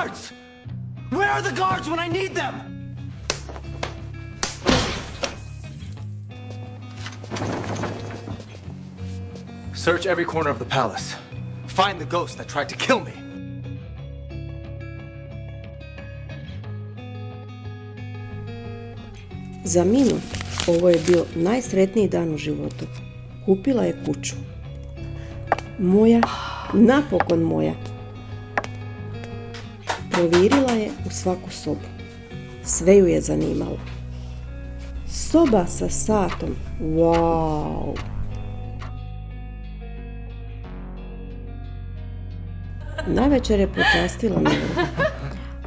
guards? Where are the guards when I need them? Search every corner of the palace. Find the ghost that tried to kill me. Za Minu ovo je bio najsretniji dan u životu. Kupila je kuću. Moja, napokon moja. Provirila je u svaku sobu. Sve ju je zanimalo. Soba sa satom. Wow! Navečer je počastila Noru.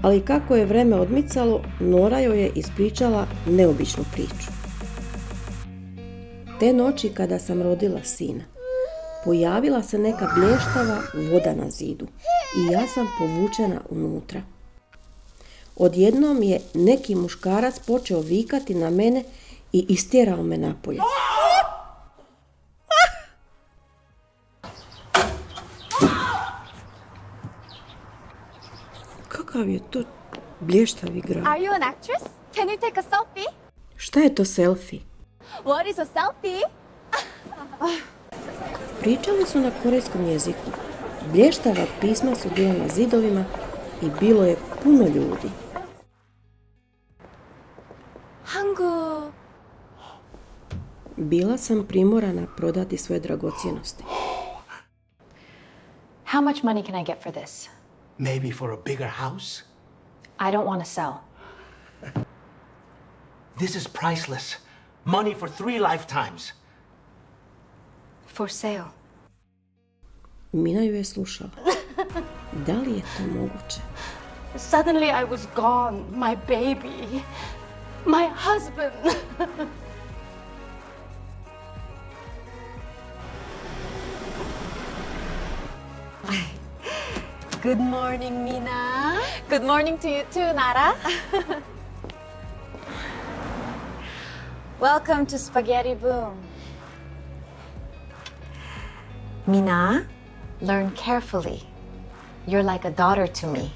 Ali kako je vreme odmicalo, Nora joj je ispričala neobičnu priču. Te noći kada sam rodila sina, pojavila se neka blještava voda na zidu i ja sam povučena unutra. Odjednom je neki muškarac počeo vikati na mene i istjerao me napolje. Kakav je to blještavi grad? Are you an actress? Can you take a selfie? Šta je to selfie? What is a selfie? Pričali su na korejskom jeziku. Blještava pisma su bila na zidovima i bilo je puno ljudi. 한국. Bila sam primorana prodati svoje dragocjenosti. How much money can I get for this? Maybe for a bigger house? I don't want to sell. This is priceless. Money for 3 lifetimes. For sale. Mina ju je slušala. Da li je to moguće? Suddenly I was gone. My baby. My husband. Good morning, Mina. Good morning to you too, Nara. Welcome to Spaghetti Boom. Mina, learn carefully. You're like a daughter to me.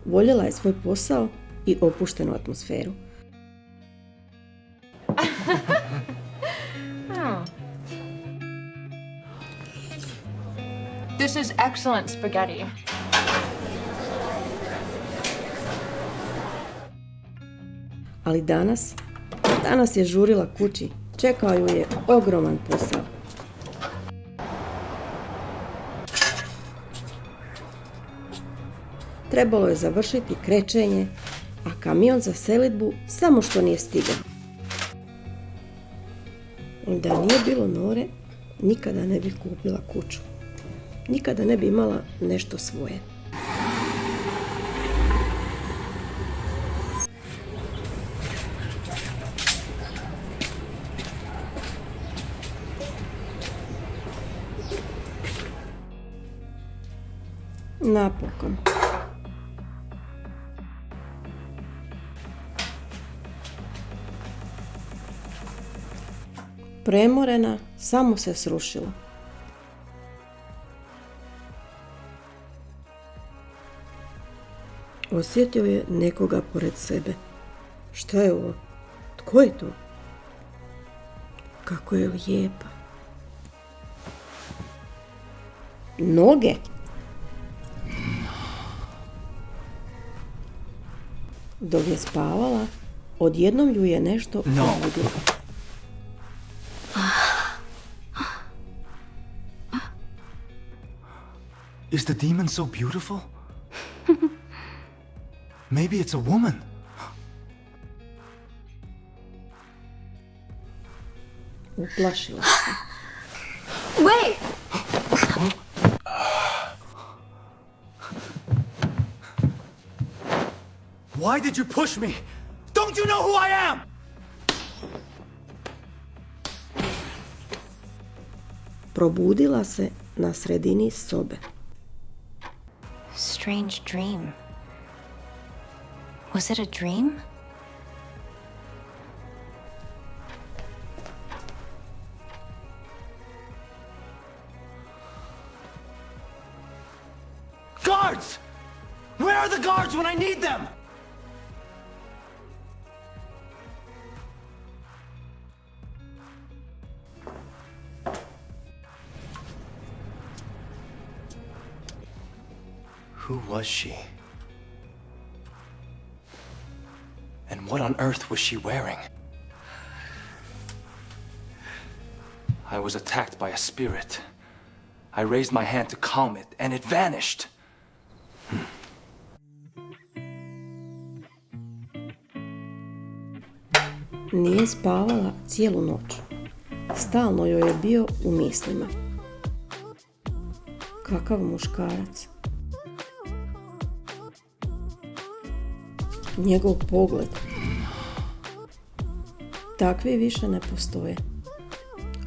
Voljela je svoj posao i opuštenu atmosferu. This is excellent spaghetti. Ali danas je žurila kući. Čekao ju je ogroman posao. Trebalo je završiti krečenje, a kamion za selidbu samo što nije stigao. Da nije bilo Nore, nikada ne bi kupila kuću. Nikada ne bi imala nešto svoje. Napokon. Premorena, samo se srušila. Osjetio je nekoga pored sebe. Šta je ovo? Tko je to? Kako je lijepa. Noge. Dok je spavala, odjednom ju je nešto probudilo. Is the demon so beautiful? Maybe it's a woman. Uplašila se. Wait! Why did you push me? Don't you know who I am? Probudila se na sredini sobe. Strange dream. Was it a dream? Where are the guards when I need them? Who was she? And what on earth was she wearing? I was attacked by a spirit. I raised my hand to calm it, and it vanished. Nije spavala cijelu noć. Stalno joj je bio u mislima. Kakav muškarac. Njegov pogled. Takvi više ne postoje.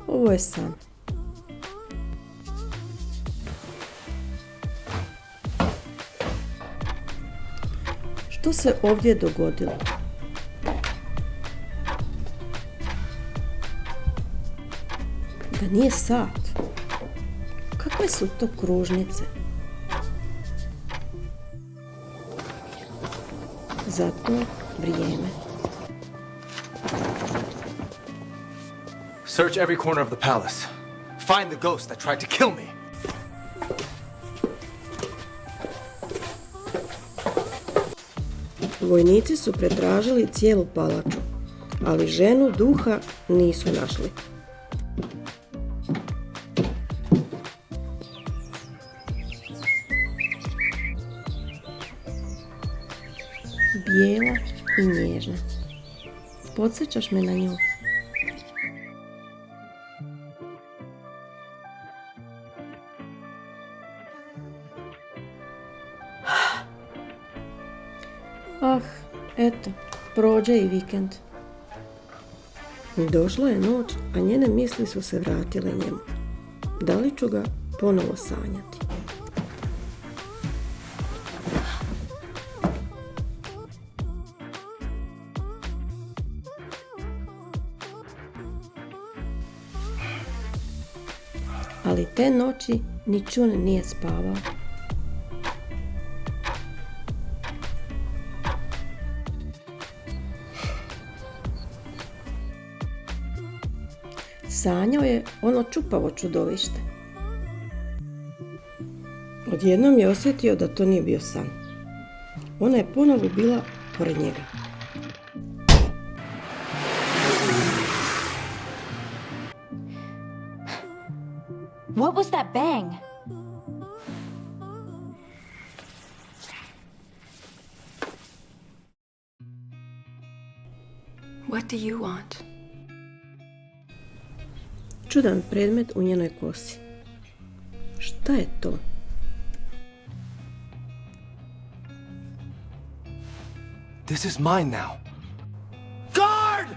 Ovo je san. Što se ovdje dogodilo? Da nije sat. Kakve su to kružnice? Zato vrijeme. Search every corner of the palace. Find the ghost that tried to kill me. Vojnici su pretražili cijelu palaču, ali ženu duha nisu našli. Bijela i nježna. Podsjećaš me na nju. Ah, eto, prođe i vikend. Došla je noć, a njene misli su se vratile njemu. Da li ću ga ponovo sanjati? Ali te noći ni Čun nije spavao. Sanjao je ono čupavo čudovište. Odjednom je osjetio da to nije bio san. Ona je ponovo bila pored njega. What was that bang? What do you want? Čudan predmet u njenoj kosi. Šta je to? This is mine now. Guard!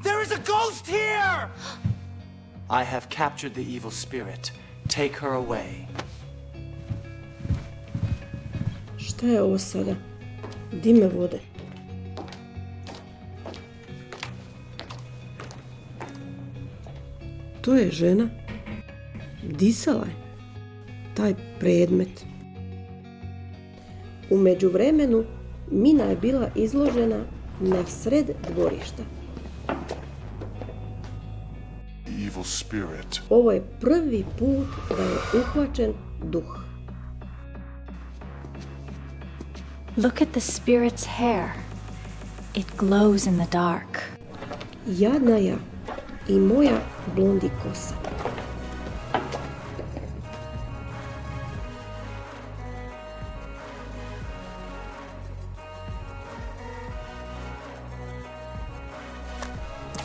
There is a ghost here! I have captured the evil spirit. Take her away. Šta je ovo sada? Dime vode. To je žena. Disala je. Taj predmet. U međuvremenu Mina je bila izložena na sred dvorišta. Evil spirit. Ovo je prvi put da je uhvaćen duh. Look at the spirit's hair. It glows in the dark. Jadna ja i moja blondi kosa.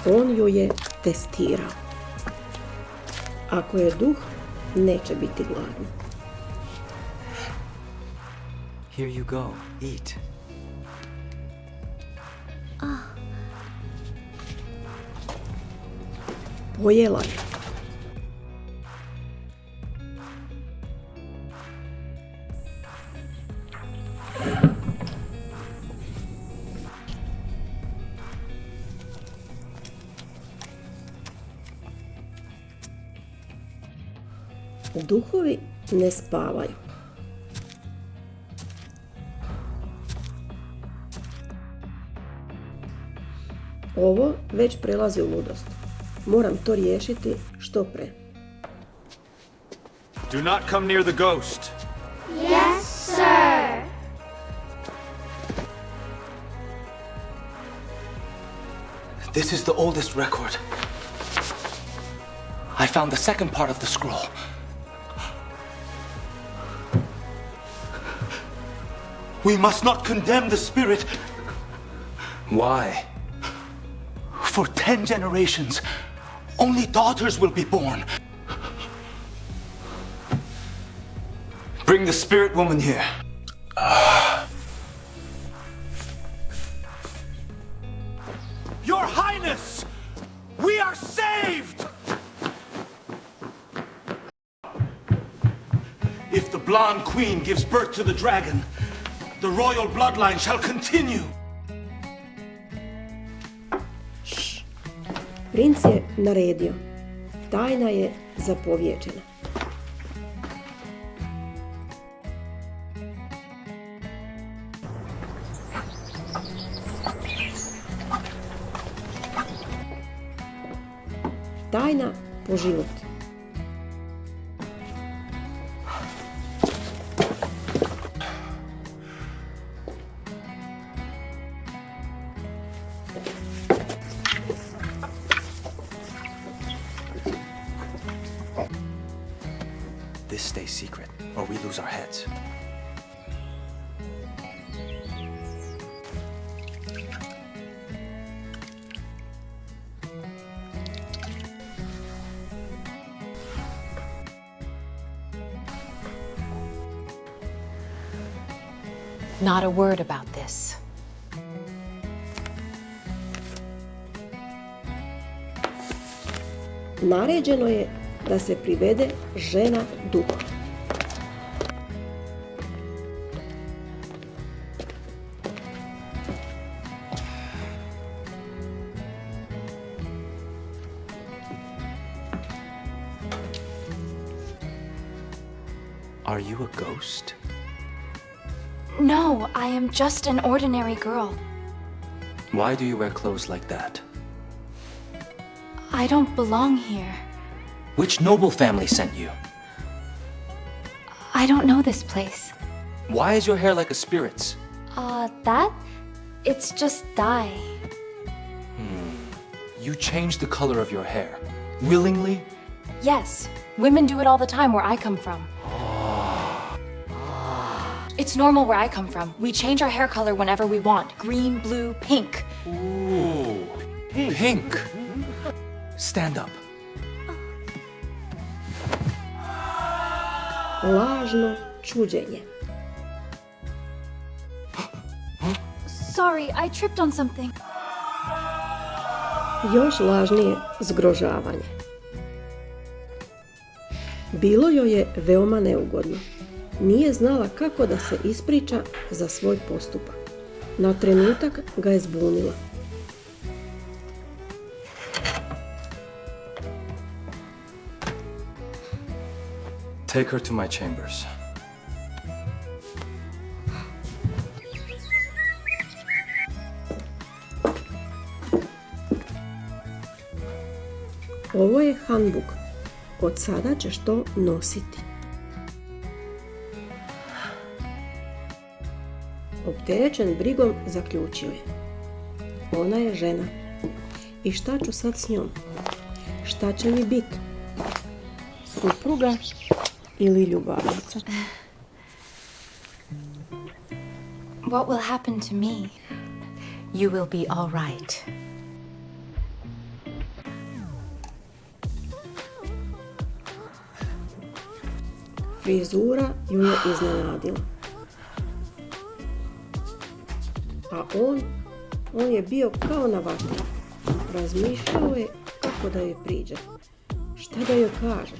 On ju je testirao. Ako je duh, neće biti gladna. Here you go. Eat. Pojela je. Duhovi ne spavaju. Ovo već prelazi u ludost. Moram to riješiti što pre. Do not come near the ghost. Yes, sir. This is the oldest record. I found the second part of the scroll. We must not condemn the spirit. Why? For 10 generations, only daughters will be born. Bring the spirit woman here. Your Highness! We are saved! If the blonde queen gives birth to the dragon, the royal bloodline shall continue. Princ je naredio. Tajna je zapovjeđena. Tajna po život. This stays secret, or we lose our heads. Not a word about this. Naređeno je da se privede žena duha. Are you a ghost? No, I am just an ordinary girl. Why do you wear clothes like that? I don't belong here. Which noble family sent you? I don't know this place. Why is your hair like a spirit's? That? It's just dye. You changed the color of your hair. Willingly? Yes, women do it all the time where I come from. It's normal where I come from. We change our hair color whenever we want. Green, blue, pink. Ooh. Pink. Stand up. Lažno čuđenje. Sorry, I tripped on something. Još lažnije zgrožavanje. Bilo joj je veoma neugodno. Nije znala kako da se ispriča za svoj postupak. Na trenutak ga je zbunila. Take her to my chambers. Ovo je handbuk. Od sada ćeš to nositi. Opterećen brigom zaključio je. Ona je žena. I šta ću sad s njom? Šta će mi biti? Supruga ili ljubavnica? What will happen to me? You will be all right. Frizura ju je iznenadila. A on je bio kao na vatri. Razmišljao je kako da joj priđe. Šta da joj kaže?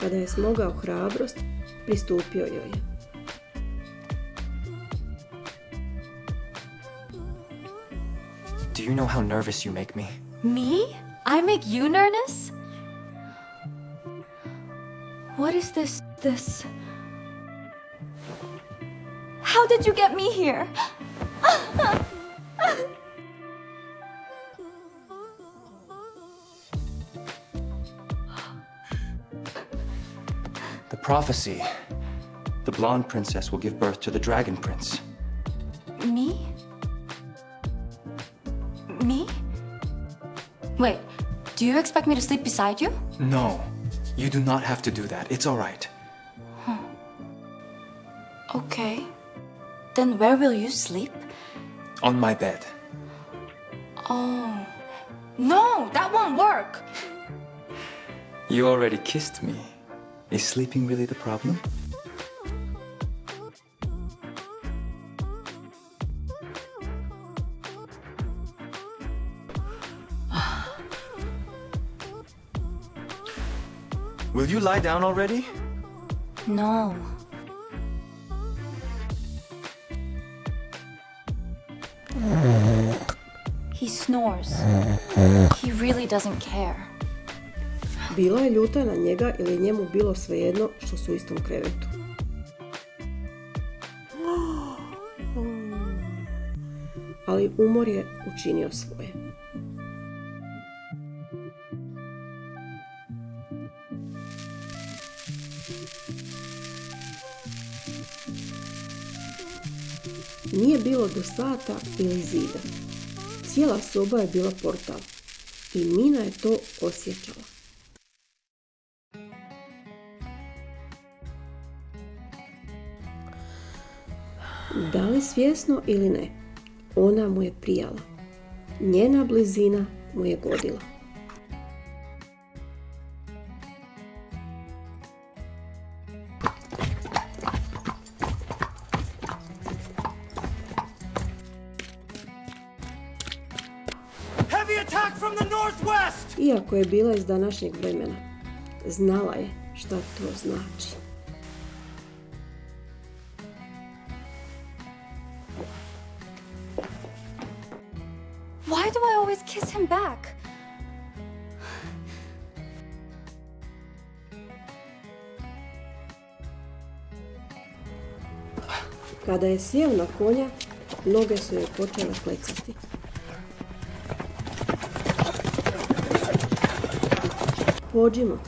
Kada je smogao hrabrost, pristupio joj je. Do you know how nervous you make me? Me? I make you nervous? What is this? How did you get me here? The prophecy. The blonde princess will give birth to the dragon prince. Me? Me? Wait, do you expect me to sleep beside you? No, you do not have to do that. It's all right. Okay. Then where will you sleep? On my bed. Oh. No, that won't work. You already kissed me. Is sleeping really the problem? Will you lie down already? No. He snores. He really doesn't care. Bila je ljuta na njega ili je njemu bilo svejedno što su u istom krevetu. Ali umor je učinio svoje. Nije bilo do sata ili zida. Cijela soba je bila portal i Mina je to osjećala. Da li svjesno ili ne, ona mu je prijala. Njena blizina mu je godila. Heavy attack from the northwest! Iako je bila iz današnjeg vremena, znala je šta to znači. Why do I always kiss him back? Kada je sjeo na konja, noge su joj počele klecati. Pođimo,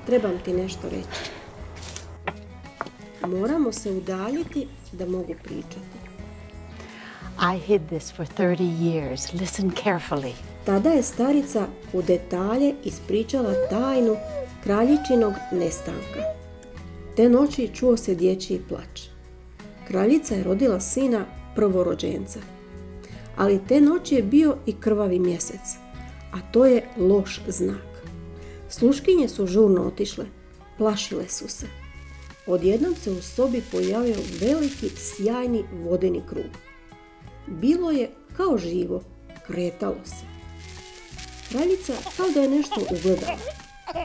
trebam ti nešto reći. Moramo se udaljiti da mogu pričati. I hid this for 30 years. Listen carefully. Tada je starica u detalje ispričala tajnu kraljičinog nestanka. Te noći čuo se dječji plač. Kraljica je rodila sina prvorođenca. Ali te noći je bio i krvavi mjesec, a to je loš znak. Sluškinje su žurno otišle, plašile su se. Odjednom se u sobi pojavio veliki, sjajni vodeni krug. Bilo je kao živo, kretalo se. Kraljica kao da je nešto ugledala.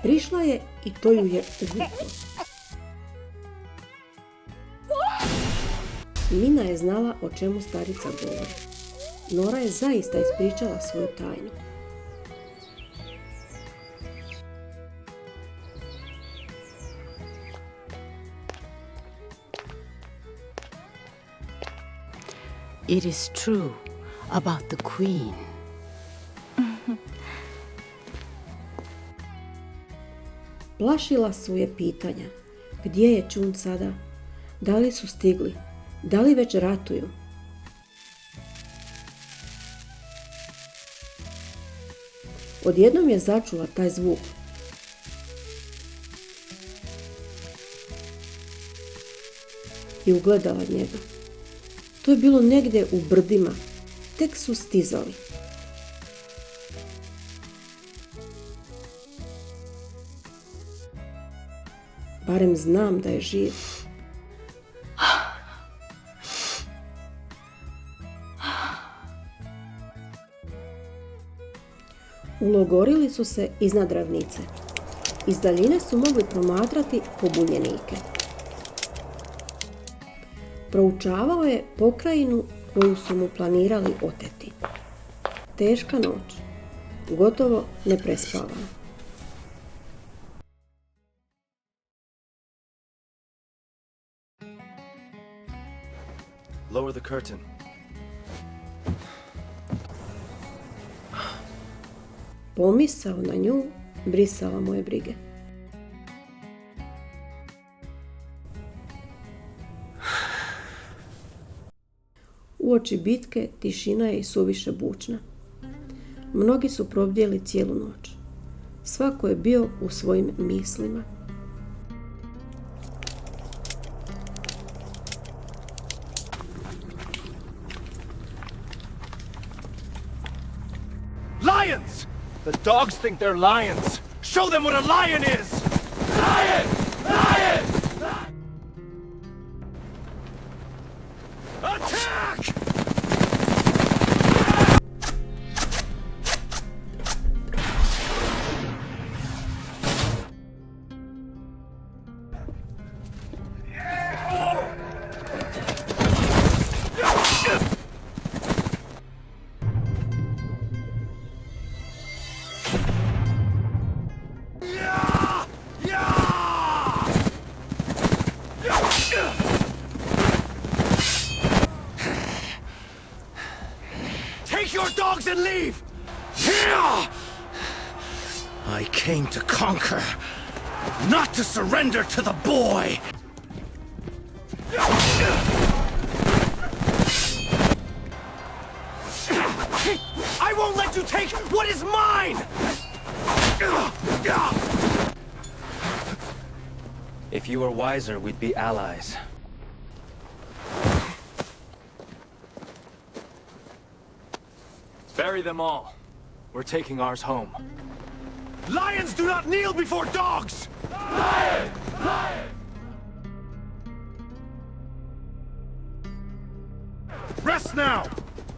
Prišla je i to ju je uvuklo. Mina je znala o čemu starica govori. Nora je zaista ispričala svoju tajnu. It is true about the queen. Plašila su je pitanja. Gdje je Čun sada? Da li su stigli? Da li već ratuju? Odjednom je začula taj zvuk. I ugledala njega. To je bilo negdje u brdima. Tek su stizali. Barem znam da je živ. Ulogorili su se iznad ravnice. Iz daljine su mogli promatrati pobunjenike. Proučavao je pokrajinu koju su mu planirali oteti. Teška noć, gotovo neprespavana. Lower the curtain. Pomisao na nju brisala moje brige. Uoči bitke tišina je i suviše bučna. Mnogi su probdjeli cijelu noć. Svako je bio u svojim mislima. Lions! The dogs think they're lions. Show them what a lion is! Lion! Lion! Attack! Take your dogs and leave! I came to conquer, not to surrender to the boy! I won't let you take what is mine! If you were wiser, we'd be allies. Bury them all. We're taking ours home. Lions do not kneel before dogs! Lion! Lion! Rest now!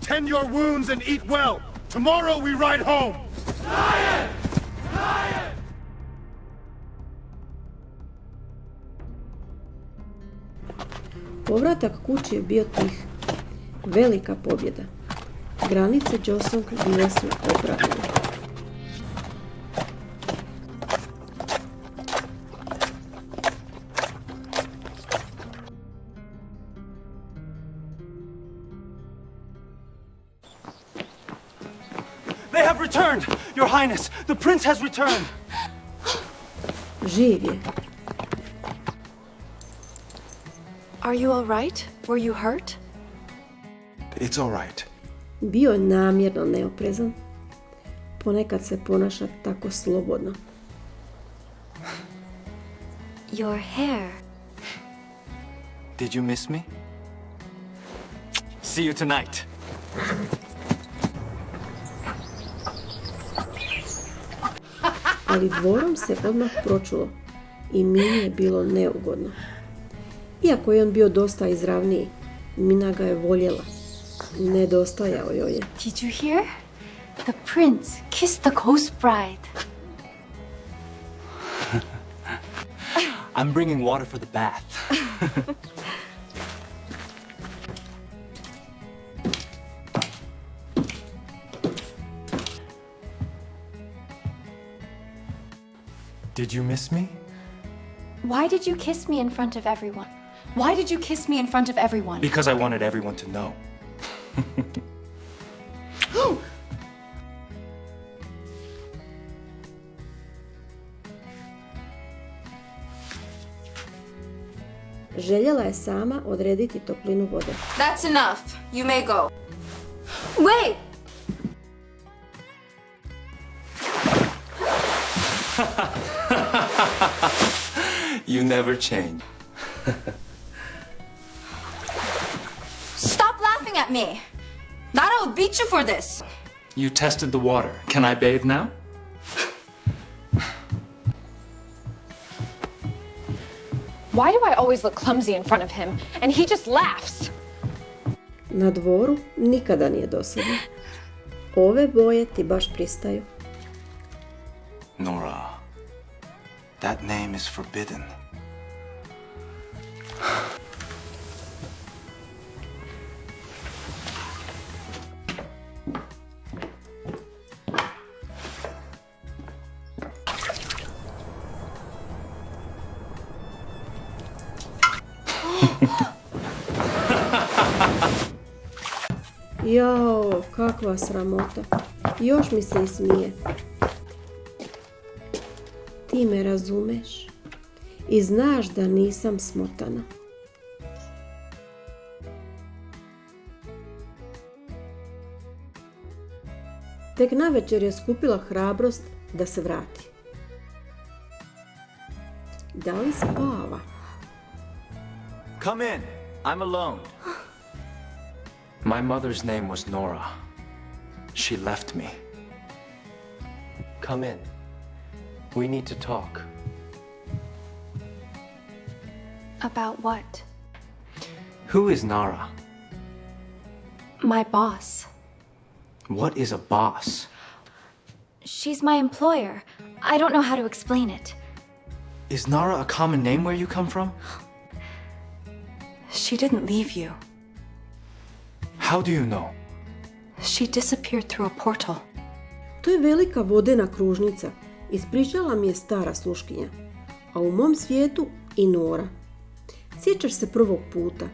Tend your wounds and eat well. Tomorrow we ride home! Lion! Lion! Povratak kući je bio tih. Velika pobjeda. Granice Joseong bile su opravljene. They have returned! Your Highness, the prince has returned! Živ je. Are you all right? Were you hurt? It's all right. Bio je namjerno neoprezan. Ponekad se ponaša tako slobodno. Your hair. Did you miss me? See you tonight. Ali dvorom se odmah pročulo i Mini je bilo neugodno. Iako je on bio dosta izravniji, Mina ga je voljela. Nedostajao joj je. Did you hear? The prince kissed the ghost bride. I'm bringing water for the bath. Did you miss me? Why did you kiss me in front of everyone? Why did you kiss me in front of everyone? Because I wanted everyone to know. Željela je sama odrediti toplinu vode. That's enough. You may go. Wait! You never change. Stop laughing at me! Nara will beat you for this! You tested the water. Can I bathe now? Why do I always look clumsy in front of him? And he just laughs. Na dvoru nikada nije dosadno. Ove boje ti baš pristaju. Nora, that name is forbidden. Jao, kakva sramota. Još mi se i smije. Ti me razumeš i znaš da nisam smotana. Tek navečer je skupila hrabrost da se vrati. Da li spava? Come in. I'm alone. My mother's name was Nora. She left me. Come in. We need to talk. About what? Who is Nara? My boss. What is a boss? She's my employer. I don't know how to explain it. Is Nara a common name where you come from? She didn't leave you. How do you know? She disappeared through a portal. To je velika vodena kružnica, ispričala mi je stara sluškinja, a u mom svijetu i Nora. Sjećaš se prvog puta?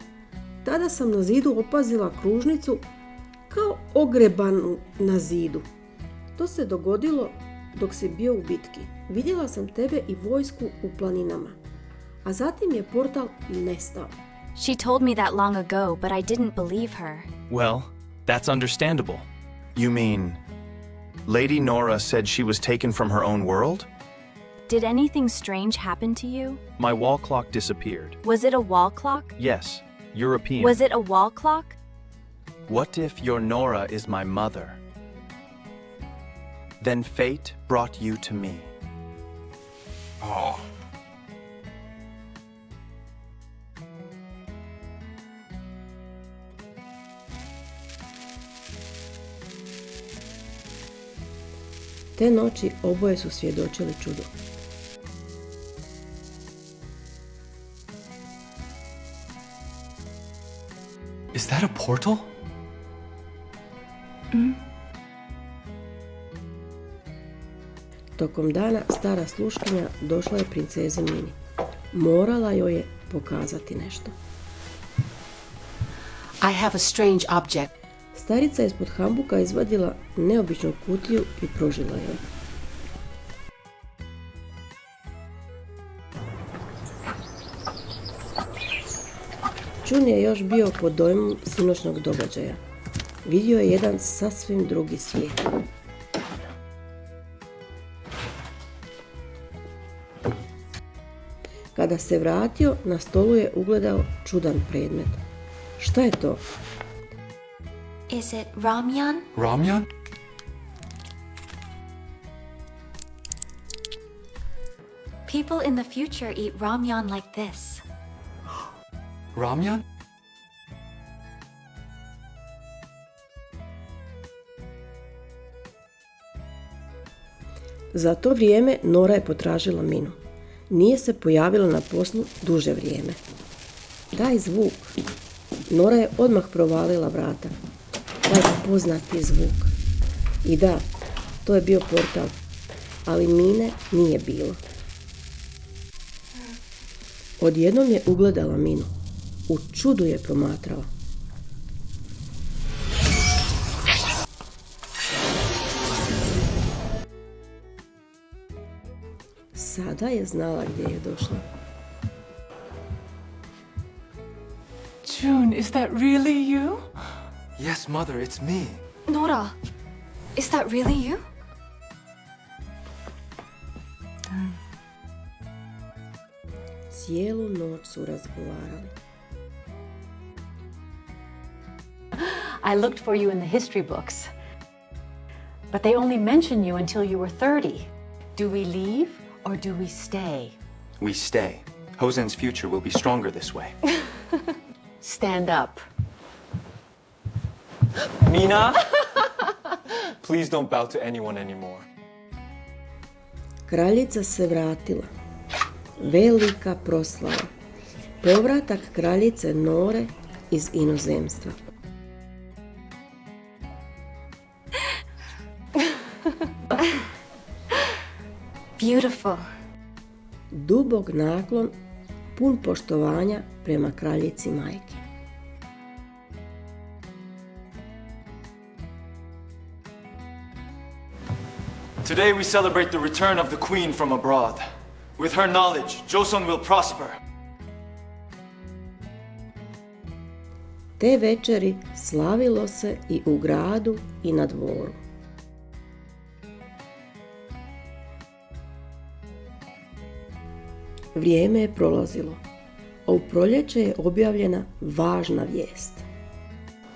Tada sam na zidu opazila kružnicu kao ogrebanu na zidu. To se dogodilo dok si bio u bitki. Vidjela sam tebe i vojsku u planinama, a zatim je portal nestao. She told me that long ago, but I didn't believe her. Well, that's understandable. You mean Lady Nora said she was taken from her own world? Did anything strange happen to you? My wall clock disappeared. Was it a wall clock? Yes, European. Was it a wall clock? What if your Nora is my mother? Then fate brought you to me. Oh. Te noći oboje su svjedočili čudu. Is that a portal? Tokom dana stara sluškinja došla je princezi Mini. Morala joj je pokazati nešto. I have a strange object. Starica je ispod hambuka izvadila neobičnu kutiju i pružila joj. Čun je još bio pod dojmom sinoćnog događaja. Vidio je jedan sasvim drugi svijet. Kada se vratio, na stolu je ugledao čudan predmet. Šta je to? Is it ramyun? Ramyun? People in the future eat ramyun like this. Ramyun? Za to vrijeme Nora je potražila Minu. Nije se pojavila na poslu duže vrijeme. Taj zvuk. Nora je odmah provalila vrata. Taj poznati zvuk. I da, to je bio portal. Ali Mine nije bilo. Odjednom je ugledala Minu. U čudu je promatrala. Sada je znala gdje je došla. June, is that really you? Yes, Mother, it's me. Nora, is that really you? Cijelu noć su razgovarali. I looked for you in the history books, but they only mention you until you were 30. Do we leave or do we stay? We stay. Hosen's future will be stronger this way. Stand up. Mina? Please don't bow to anyone anymore. Kraljica se vratila. Velika proslava. Povratak kraljice Nore iz inozemstva. Beautiful. Dubok naklon, pun poštovanja prema kraljici majke. Today we celebrate the return of the queen from abroad. With her knowledge, Joseon will prosper. Te večeri slavilo se i u gradu i na dvoru. Vrijeme je prolazilo, a u proljeće je objavljena važna vijest.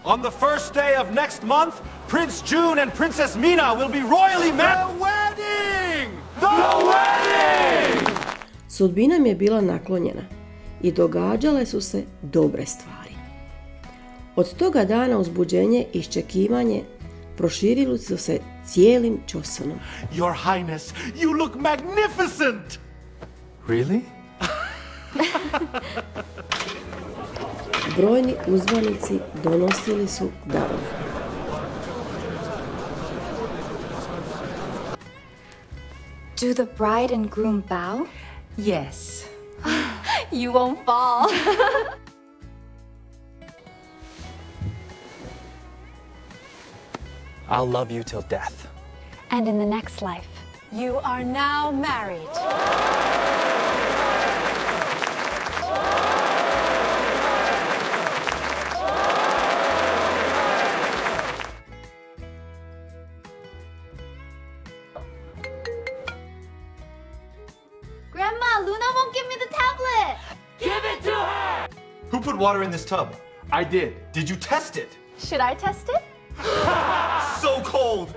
On the first day of next month, Prince June and Princess Mina will be royally married. The wedding! The wedding! Sudbina mi je bila naklonjena i događale su se dobre stvari. Od toga dana uzbuđenje i iščekivanje proširili su se cijelim Joseonom. Your Highness, you look magnificent! Really? Brojni uzvanici donosili su darove. Do the bride and groom bow? Yes. You won't fall. I'll love you till death. And in the next life. You are now married. Grandma, Luna won't give me the tablet. Give it to her! Who put water in this tub? I did. Did you test it? Should I test it? So cold!